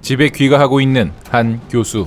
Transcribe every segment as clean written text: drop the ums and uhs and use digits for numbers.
집에 귀가하고 있는 한 교수.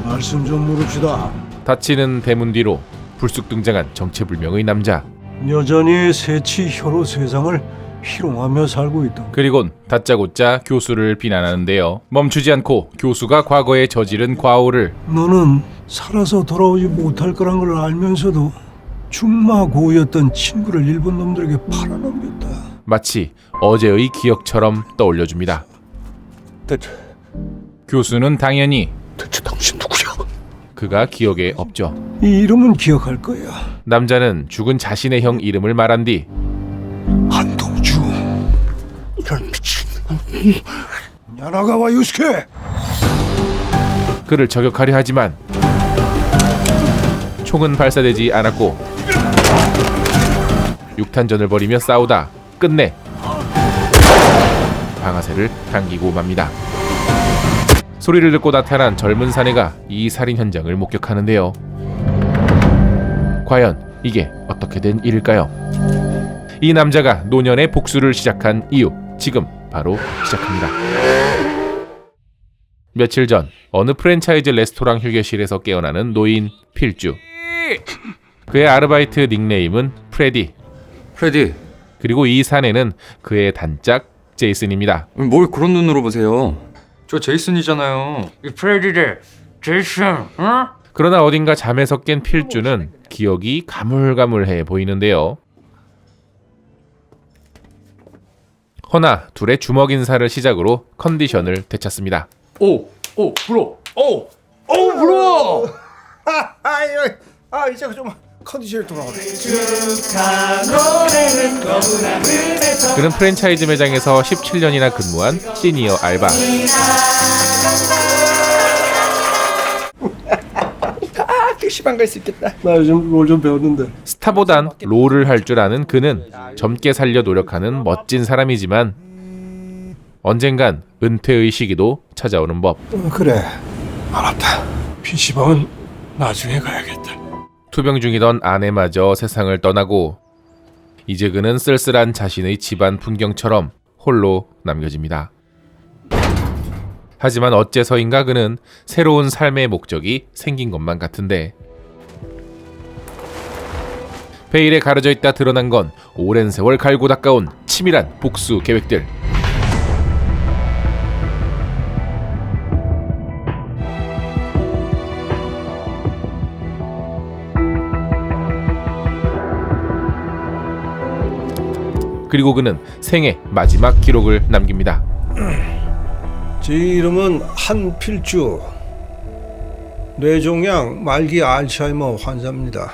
말씀 좀 물읍시다. 닫히는 대문 뒤로 불쑥 등장한 정체불명의 남자. 여전히 새치 혀로 세상을 희롱하며 살고 있다. 그리곤 다짜고짜 교수를 비난하는데요. 멈추지 않고 교수가 과거에 저지른 과오를 너는 살아서 돌아오지 못할 거란 걸 알면서도 중마고였던 친구를 일본 놈들에게 팔아넘겼다. 마치 어제의 기억처럼 떠올려줍니다. 대체 교수는 당연히 당신 누구야? 그가 기억에 없죠. 이 이름은 기억할 거야. 남자는 죽은 자신의 형 이름을 말한 뒤 한동주. 이런 미친. 야나가와 유스케. 그를 저격하려 하지만 총은 발사되지 않았고 육탄전을 벌이며 싸우다 끝내 방아쇠를 당기고 맙니다. 소리를 듣고 나타난 젊은 사내가 이 살인 현장을 목격하는데요. 과연 이게 어떻게 된 일일까요? 이 남자가 노년의 복수를 시작한 이유, 지금 바로 시작합니다. 며칠 전 어느 프랜차이즈 레스토랑 휴게실에서 깨어나는 노인 필주. 그의 아르바이트 닉네임은 프레디. 그리고 이 사내는 그의 단짝 제이슨입니다. 뭘 그런 눈으로 보세요? 저 제이슨이잖아요. 이 프레디래. 제이슨, 어? 그러나 어딘가 잠에서 깬 필주는 기억이 가물가물해 보이는데요. 허나 둘의 주먹 인사를 시작으로 컨디션을 되찾습니다. 브로. 브로! 이제 좀 컨디션이 돌아오네. 그는 프랜차이즈 매장에서 17년이나 근무한 시니어 알바. PC방 갈 수 있겠다. 나 요즘 롤 좀 배웠는데. 스타보단 롤을 할 줄 아는 그는 젊게 살려 노력하는 멋진 사람이지만 언젠간 은퇴의 시기도 찾아오는 법. 그래, 알았다. PC방은 나중에 가야겠다. 투병 중이던 아내마저 세상을 떠나고 이제 그는 쓸쓸한 자신의 집안 풍경처럼 홀로 남겨집니다. 하지만 어째서인가 그는 새로운 삶의 목적이 생긴 것만 같은데 베일에 가려져 있다 드러난 건 오랜 세월 갈고 닦아온 치밀한 복수 계획들. 그리고 그는 생애 마지막 기록을 남깁니다. 제 이름은 한필주. 뇌종양 말기 알츠하이머 환자입니다.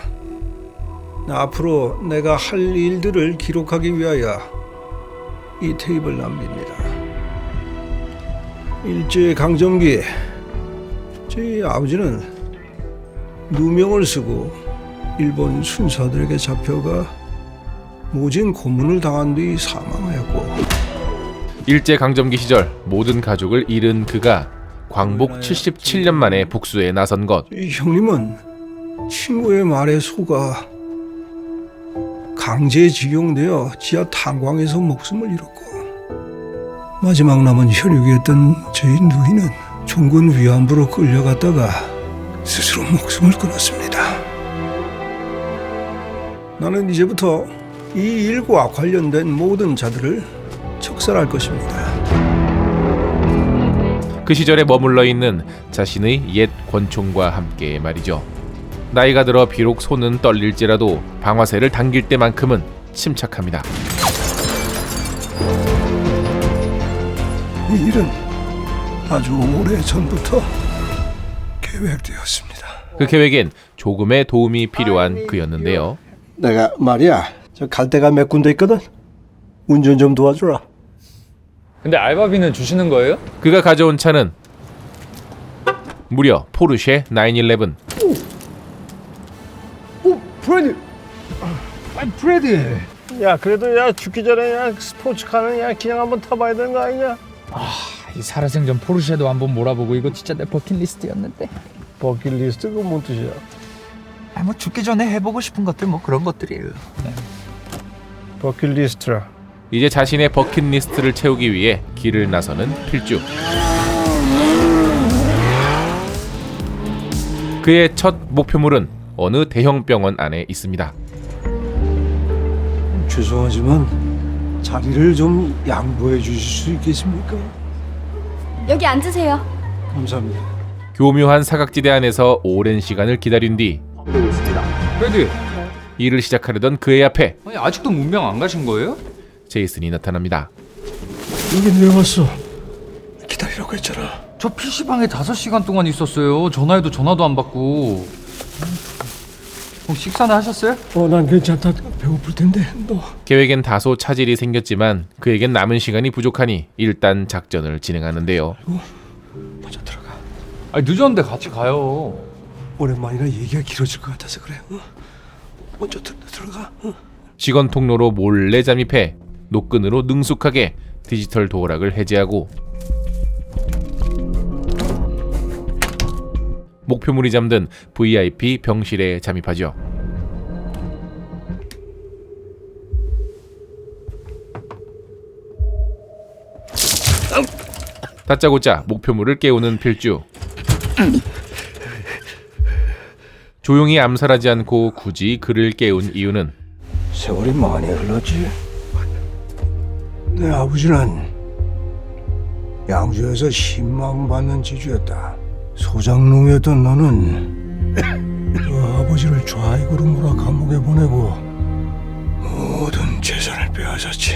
앞으로 내가 할 일들을 기록하기 위하여 이 테이프를 남깁니다. 일제 강점기 제 아버지는 누명을 쓰고 일본 순사들에게 잡혀가 모진 고문을 당한 뒤 사망하였고 일제강점기 시절 모든 가족을 잃은 그가 광복 77년 만에 복수에 나선 것. 이 형님은 친구의 말에 속아 강제징용되어 지하 탄광에서 목숨을 잃었고 마지막 남은 혈육이었던 저희 누이는 종군 위안부로 끌려갔다가 스스로 목숨을 끊었습니다. 나는 이제부터 이 일과 관련된 모든 자들을 척살할 것입니다. 그 시절에 머물러 있는 자신의 옛 권총과 함께 말이죠. 나이가 들어 비록 손은 떨릴지라도 방아쇠를 당길 때만큼은 침착합니다. 이 일은 아주 오래 전부터 계획되었습니다. 그 계획엔 조금의 도움이 필요한 그였는데요. 내가 말이야, 저 갈 데가 몇 군데 있거든. 운전 좀 도와주라. 근데 알바비는 주시는 거예요? 그가 가져온 차는 무려 포르쉐 911. 프레디. 야, 그래도 야 죽기 전에 야 스포츠카는 야 그냥 한번 타봐야 되는 거 아니냐? 이 살아생전 포르쉐도 한번 몰아보고 이거 진짜 내 버킷리스트였는데. 버킷리스트 그건 뭔 뜻이야? 뭐 죽기 전에 해보고 싶은 것들 뭐 그런 것들이에요. 버킷리스트라. 이제 자신의 버킷리스트를 채우기 위해 길을 나서는 필주. 그의 첫 목표물은 어느 대형 병원 안에 있습니다. 죄송하지만 자리를 좀 양보해 주실 수 있겠습니까? 여기 앉으세요. 감사합니다. 교묘한 사각지대 안에서 오랜 시간을 기다린 뒤 프레디, 일을 시작하려던 그의 앞에 아니 아직도 문명 안 가신 거예요? 제이슨이 나타납니다. 여긴 왜 왔어? 기다리라고 했잖아. 저 PC방에 5시간 동안 있었어요. 전화해도 전화도 안 받고. 식사는 하셨어요? 난 괜찮다. 배고플 텐데 너. 계획엔 다소 차질이 생겼지만 그에겐 남은 시간이 부족하니 일단 작전을 진행하는데요. 먼저 들어가. 아니 늦었는데 같이 가요. 오랜만이라 얘기가 길어질 것 같아서 그래. 먼저 들어가. 직원 통로로 몰래 잠입해 노끈으로 능숙하게 디지털 도어락을 해제하고 목표물이 잠든 VIP 병실에 잠입하죠. 다짜고짜 목표물을 깨우는 필주. 조용히 암살하지 않고 굳이 그를 깨운 이유는 세월이 많이 흘렀지. 내 아버지는 양주에서 신망받는 지주였다. 소장농이었던 너는 그 아버지를 좌익으로 몰아 감옥에 보내고 모든 재산을 빼앗았지.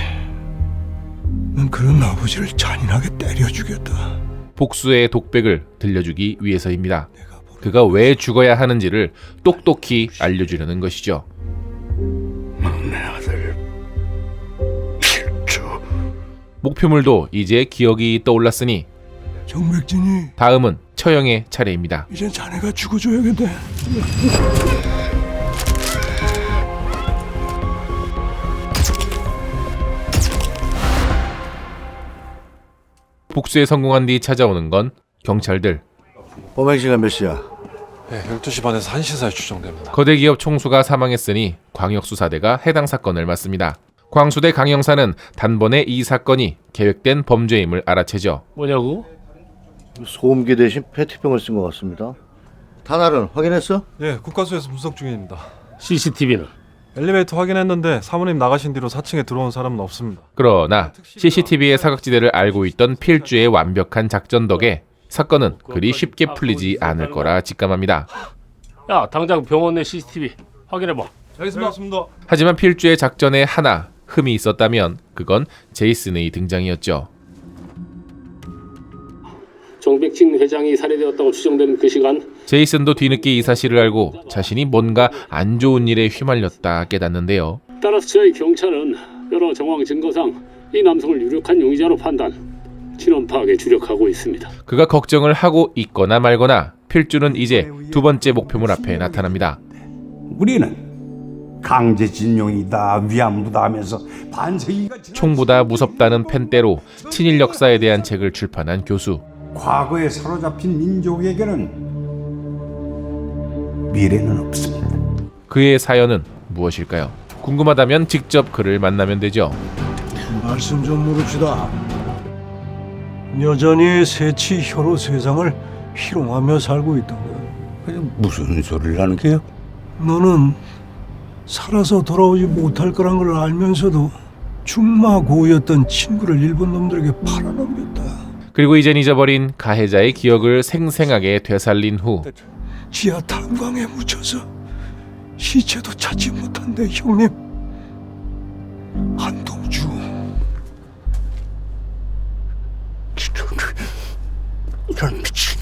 넌 그런 아버지를 잔인하게 때려 죽였다. 복수의 독백을 들려주기 위해서입니다. 그가 왜 죽어야 하는지를 똑똑히 알려주려는 것이죠. 막내 아들 필주. 목표물도 이제 기억이 떠올랐으니 정백진이 다음은 처형의 차례입니다. 이젠 자네가 죽어줘야겠네. 복수에 성공한 뒤 찾아오는 건 경찰들. 범행 시간 몇 시야? 네, 12시 반에서 1시 사이 추정됩니다. 거대 기업 총수가 사망했으니 광역수사대가 해당 사건을 맡습니다. 광수대 강형사는 단번에 이 사건이 계획된 범죄임을 알아채죠. 뭐냐고? 소음기 대신 페트병을 쓴 것 같습니다. 탄알은 확인했어? 예, 국가수에서 분석 중입니다. CCTV는? 엘리베이터 확인했는데 사모님 나가신 뒤로 4층에 들어온 사람은 없습니다. 그러나 CCTV의 사각지대를 알고 있던 필주의 완벽한 작전 덕에 사건은 그리 쉽게 풀리지 않을 거라 직감합니다. 야, 당장 병원 내 CCTV 확인해봐. 알겠습니다. 하지만 필주의 작전에 하나 흠이 있었다면 그건 제이슨의 등장이었죠. 정백진 회장이 살해되었다고 추정되는 그 시간 제이슨도 뒤늦게 이 사실을 알고 자신이 뭔가 안 좋은 일에 휘말렸다 깨닫는데요. 따라서 저희 경찰은 여러 정황 증거상 이 남성을 유력한 용의자로 판단, 진원 파악에 주력하고 있습니다. 그가 걱정을 하고 있거나 말거나 필주는 이제 두 번째 목표물 앞에 나타납니다. 우리는 강제징용이다 위안부다 하면서 반세기가 총보다 무섭다는 펜대로 친일 역사에 대한 책을 출판한 교수. 과거에 사로잡힌 민족에게는 미래는 없습니다. 그의 사연은 무엇일까요? 궁금하다면 직접 그를 만나면 되죠. 말씀 좀 물읍시다. 여전히 새치 혀로 세상을 희롱하며 살고 있다고요. 무슨 소리를 하는 게요? 너는 살아서 돌아오지 못할 거란 걸 알면서도 중마고였던 친구를 일본 놈들에게 팔아넘겼다. 그리고 이젠 잊어버린 가해자의 기억을 생생하게 되살린 후 지하 탄광에 묻혀서 시체도 찾지 못한 내 형님 한동주. 이런 미친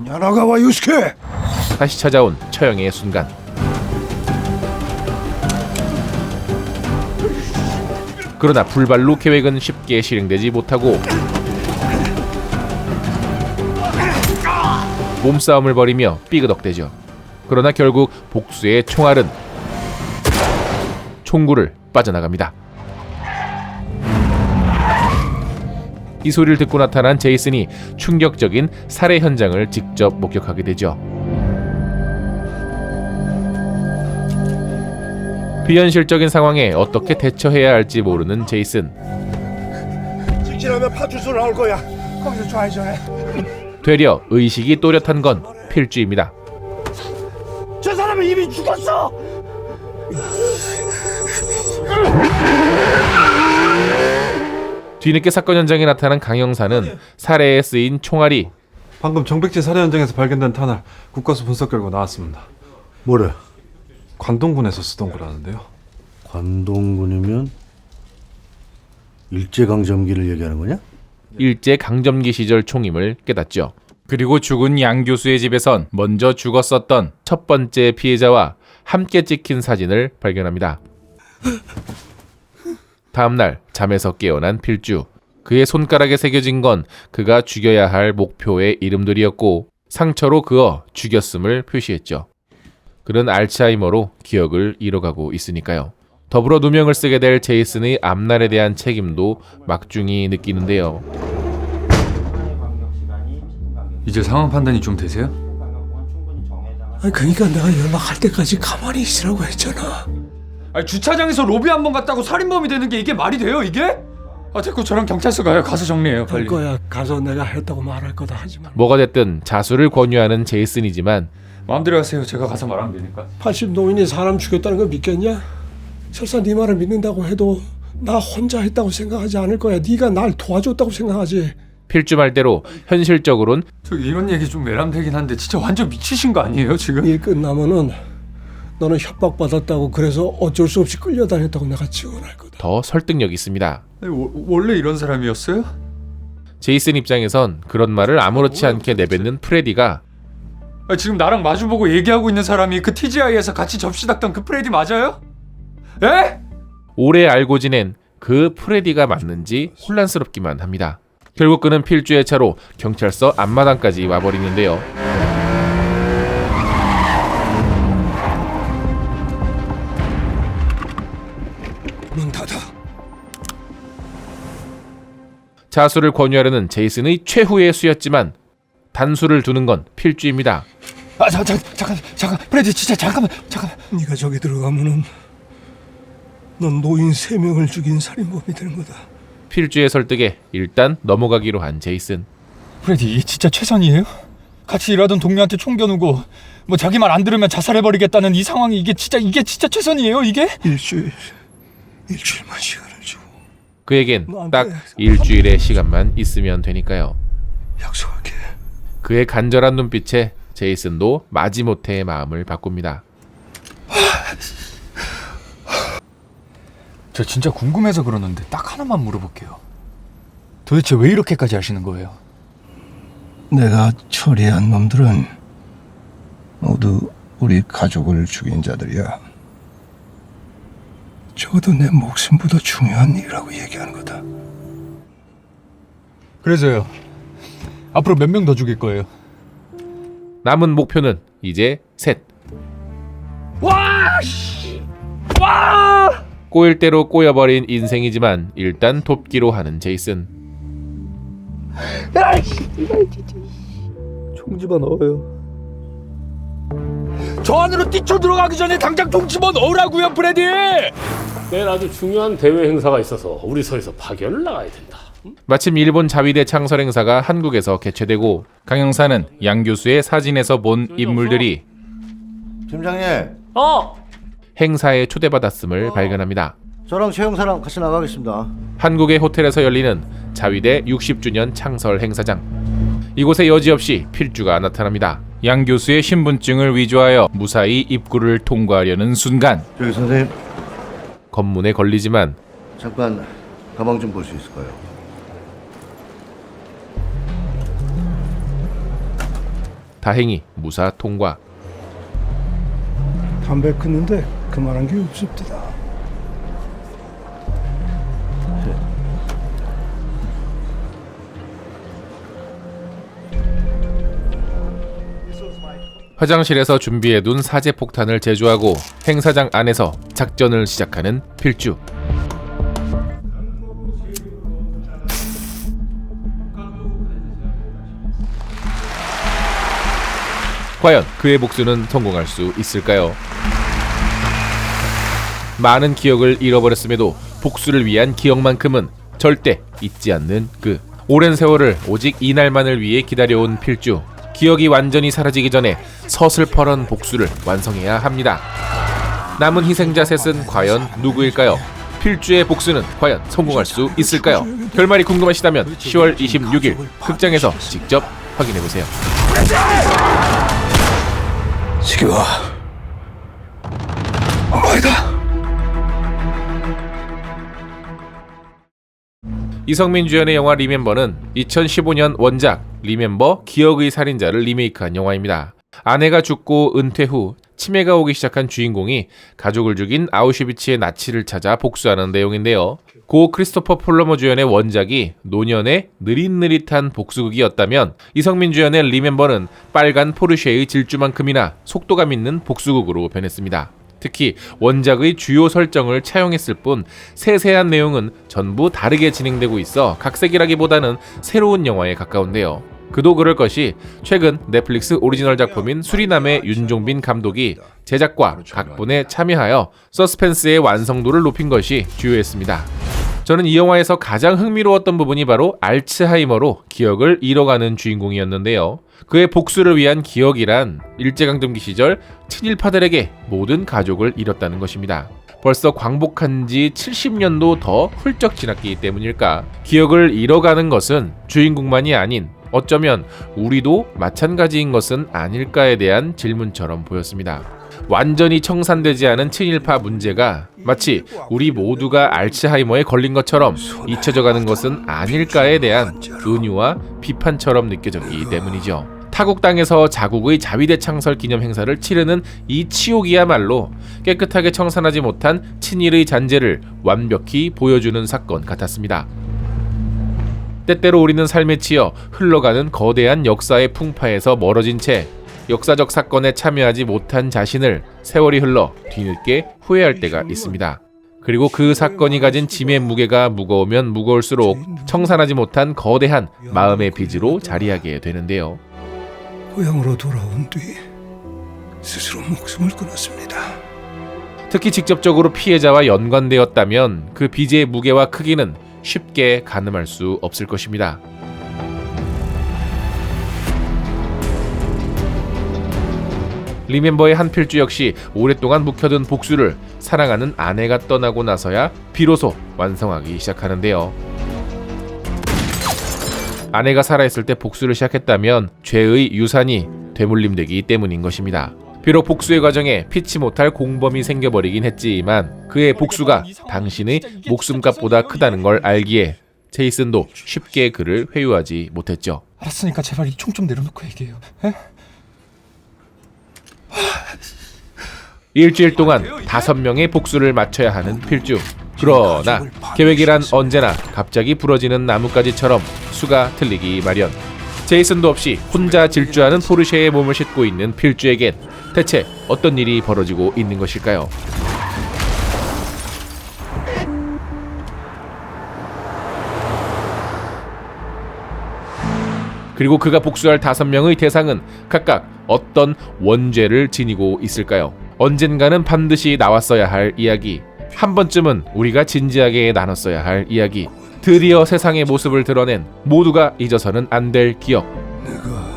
야나가와 유스케. 다시 찾아온 처형의 순간. 그러나 불발로 계획은 쉽게 실행되지 못하고 몸싸움을 벌이며 삐그덕대죠. 그러나 결국 복수의 총알은 총구를 빠져나갑니다. 이 소리를 듣고 나타난 제이슨이 충격적인 살해 현장을 직접 목격하게 되죠. 비현실적인 상황에 어떻게 대처해야 할지 모르는 제이슨. 직진하면 파출소 나올 거야. 거기서 좌회전해. 되려 의식이 또렷한 건 필주입니다. 저 사람은 이미 죽었어. 뒤늦게 사건 현장에 나타난 강 형사는 살해에 쓰인 총알이 방금 정백진 살해 현장에서 발견된 탄알 국과수 분석 결과 나왔습니다. 뭐래? 관동군에서 쓰던 거라는데요. 관동군이면 일제강점기를 얘기하는 거냐? 일제 강점기 시절 총임을 깨닫죠. 그리고 죽은 양 교수의 집에선 먼저 죽었었던 첫 번째 피해자와 함께 찍힌 사진을 발견합니다. 다음날 잠에서 깨어난 필주. 그의 손가락에 새겨진 건 그가 죽여야 할 목표의 이름들이었고 상처로 그어 죽였음을 표시했죠. 그는 알츠하이머로 기억을 잃어가고 있으니까요. 더불어 누명을 쓰게 될 제이슨의 앞날에 대한 책임도 막중히 느끼는데요. 이제 상황 판단이 좀 되세요? 아니, 그러니까 내가 연락할 때까지 가만히 있으라고 했잖아. 아니, 주차장에서 로비 한 번 갔다고 살인범이 되는 게 이게 말이 돼요, 이게? 아, 됐고 저랑 경찰서 가요. 가서 정리해요, 할 빨리. 거야. 가서 내가 했다고 말할 거다 하지만. 뭐가 됐든 자수를 권유하는 제이슨이지만 마음대로 하세요. 제가 가서 말하면 되니까. 80 노인이 사람 죽였다는 거 믿겠냐? 설사 네 말을 믿는다고 해도 나 혼자 했다고 생각하지 않을 거야. 네가 날 도와줬다고 생각하지. 필주 말대로 현실적으로는 저 이런 얘기 좀 외람되긴 한데 진짜 완전 미치신 거 아니에요, 지금? 일 끝나면은 너는 협박받았다고 그래서 어쩔 수 없이 끌려다녔다고 내가 증언할 거다. 더 설득력이 있습니다. 아니, 원래 이런 사람이었어요? 제이슨 입장에선 그런 말을 아무렇지 않게 내뱉는 프레디가 아니, 지금 나랑 마주보고 얘기하고 있는 사람이 그 TGI에서 같이 접시 닦던 그 프레디 맞아요? 에? 오래 알고 지낸 그 프레디가 맞는지 혼란스럽기만 합니다. 결국 그는 필주의 차로 경찰서 앞마당까지 와버리는데요. 문 닫아. 자수를 권유하려는 제이슨의 최후의 수였지만 단수를 두는 건 필주입니다. 잠깐, 프레디 진짜 잠깐만. 네가 저기 들어가면은 넌 노인 3명을 죽인 살인범이 되는 거다. 필주의 설득에 일단 넘어가기로 한 제이슨. 프레디 이게 진짜 최선이에요? 같이 일하던 동료한테 총 겨누고 뭐 자기 말 안 들으면 자살해버리겠다는 이 상황이 이게 진짜 최선이에요 이게? 일주일만 시간을 주고 그에겐 딱 일주일의 시간만 있으면 되니까요. 약속할게. 그의 간절한 눈빛에 제이슨도 마지못해 마음을 바꿉니다. 저 진짜 궁금해서 그러는데 딱 하나만 물어볼게요. 도대체 왜 이렇게까지 하시는 거예요? 내가 처리한 놈들은 모두 우리 가족을 죽인 자들이야. 적어도 내 목숨보다 중요한 일이라고 얘기하는 거다. 그래서요. 앞으로 몇 명 더 죽일 거예요? 남은 목표는 이제 셋. 꼬일 대로 꼬여버린 인생이지만 일단 돕기로 하는 제이슨. 총 집어 넣어요. 저 안으로 뛰쳐 들어가기 전에 당장 총 집어 넣으라고요, 프레디! 내일 아주 중요한 대외 행사가 있어서 우리 서에서 파견을 나가야 된다. 마침 일본 자위대 창설 행사가 한국에서 개최되고 강 형사는 양 교수의 사진에서 본 인물들이 팀장님, 행사에 초대받았음을 발견합니다. 저랑 최 형사랑 같이 나가겠습니다. 한국의 호텔에서 열리는 자위대 60주년 창설 행사장. 이곳에 여지없이 필주가 나타납니다. 양 교수의 신분증을 위조하여 무사히 입구를 통과하려는 순간 저기 선생님, 검문에 걸리지만 잠깐 가방 좀 볼 수 있을까요? 다행히 무사 통과. 담배 끊는데 그만한 게 없습니다. 화장실에서 준비해둔 사제 폭탄을 제조하고 행사장 안에서 작전을 시작하는 필주. 과연 그의 복수는 성공할 수 있을까요? 많은 기억을 잃어버렸음에도 복수를 위한 기억만큼은 절대 잊지 않는 그. 오랜 세월을 오직 이날만을 위해 기다려온 필주. 기억이 완전히 사라지기 전에 서슬퍼런 복수를 완성해야 합니다. 남은 희생자 셋은 과연 누구일까요? 필주의 복수는 과연 성공할 수 있을까요? 결말이 궁금하시다면 10월 26일 극장에서 직접 확인해보세요. 지겨워. 어머니다. 이성민 주연의 영화 리멤버는 2015년 원작 리멤버 기억의 살인자를 리메이크한 영화입니다. 아내가 죽고 은퇴 후 치매가 오기 시작한 주인공이 가족을 죽인 아우슈비츠의 나치를 찾아 복수하는 내용인데요. 고 크리스토퍼 폴러머 주연의 원작이 노년의 느릿느릿한 복수극이었다면 이성민 주연의 리멤버는 빨간 포르쉐의 질주만큼이나 속도감 있는 복수극으로 변했습니다. 특히 원작의 주요 설정을 차용했을 뿐 세세한 내용은 전부 다르게 진행되고 있어 각색이라기보다는 새로운 영화에 가까운데요. 그도 그럴 것이 최근 넷플릭스 오리지널 작품인 수리남의 윤종빈 감독이 제작과 각본에 참여하여 서스펜스의 완성도를 높인 것이 주요했습니다. 저는 이 영화에서 가장 흥미로웠던 부분이 바로 알츠하이머로 기억을 잃어가는 주인공이었는데요. 그의 복수를 위한 기억이란 일제강점기 시절 친일파들에게 모든 가족을 잃었다는 것입니다. 벌써 광복한 지 70년도 더 훌쩍 지났기 때문일까? 기억을 잃어가는 것은 주인공만이 아닌 어쩌면 우리도 마찬가지인 것은 아닐까에 대한 질문처럼 보였습니다. 완전히 청산되지 않은 친일파 문제가 마치 우리 모두가 알츠하이머에 걸린 것처럼 잊혀져가는 것은 아닐까에 대한 은유와 비판처럼 느껴졌기 때문이죠. 타국 땅에서 자국의 자위대 창설 기념 행사를 치르는 이 치욕이야말로 깨끗하게 청산하지 못한 친일의 잔재를 완벽히 보여주는 사건 같았습니다. 때때로 우리는 삶에 치여 흘러가는 거대한 역사의 풍파에서 멀어진 채 역사적 사건에 참여하지 못한 자신을 세월이 흘러 뒤늦게 후회할 때가 있습니다. 그리고 그 사건이 가진 짐의 무게가 무거우면 무거울수록 청산하지 못한 거대한 마음의 빚으로 자리하게 되는데요. 고향으로 돌아온 뒤 스스로 목숨을 끊었습니다. 특히 직접적으로 피해자와 연관되었다면 그 빚의 무게와 크기는 쉽게 가늠할 수 없을 것입니다. 리멤버의 한 필주 역시 오랫동안 묵혀둔 복수를 사랑하는 아내가 떠나고 나서야 비로소 완성하기 시작하는데요. 아내가 살아있을 때 복수를 시작했다면 죄의 유산이 되물림되기 때문인 것입니다. 비록 복수의 과정에 피치 못할 공범이 생겨버리긴 했지만 그의 복수가 당신의 목숨값보다 크다는 걸 알기에 제이슨도 쉽게 그를 회유하지 못했죠. 알았으니까 제발 이 총 좀 내려놓고 얘기해요. 에? 일주일 동안 5명의 복수를 마쳐야 하는 필주. 그러나 계획이란 언제나 갑자기 부러지는 나뭇가지처럼 수가 틀리기 마련. 제이슨도 없이 혼자 질주하는 포르쉐에 몸을 싣고 있는 필주에겐 대체 어떤 일이 벌어지고 있는 것일까요? 그리고 그가 복수할 5명의 대상은 각각 어떤 원죄를 지니고 있을까요? 언젠가는 반드시 나왔어야 할 이야기, 한 번쯤은 우리가 진지하게 나눴어야 할 이야기, 드디어 세상의 모습을 드러낸 모두가 잊어서는 안 될 기억. 내가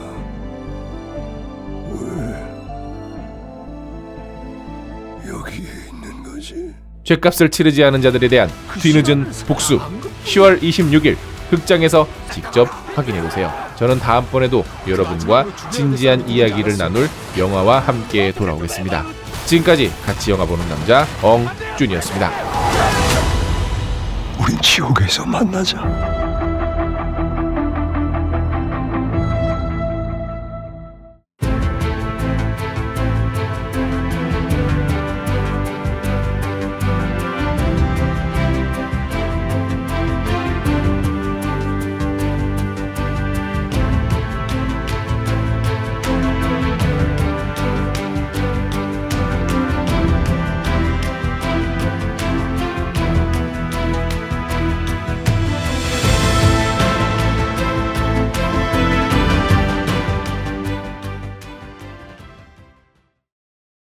왜 여기에 있는 거지? 죗값을 치르지 않은 자들에 대한 뒤늦은 복수. 10월 26일 극장에서 직접 확인해보세요. 저는 다음번에도 여러분과 진지한 이야기를 나눌 영화와 함께 돌아오겠습니다. 지금까지 같이 영화 보는 남자 엉준이었습니다. 우린 지옥에서 만나자.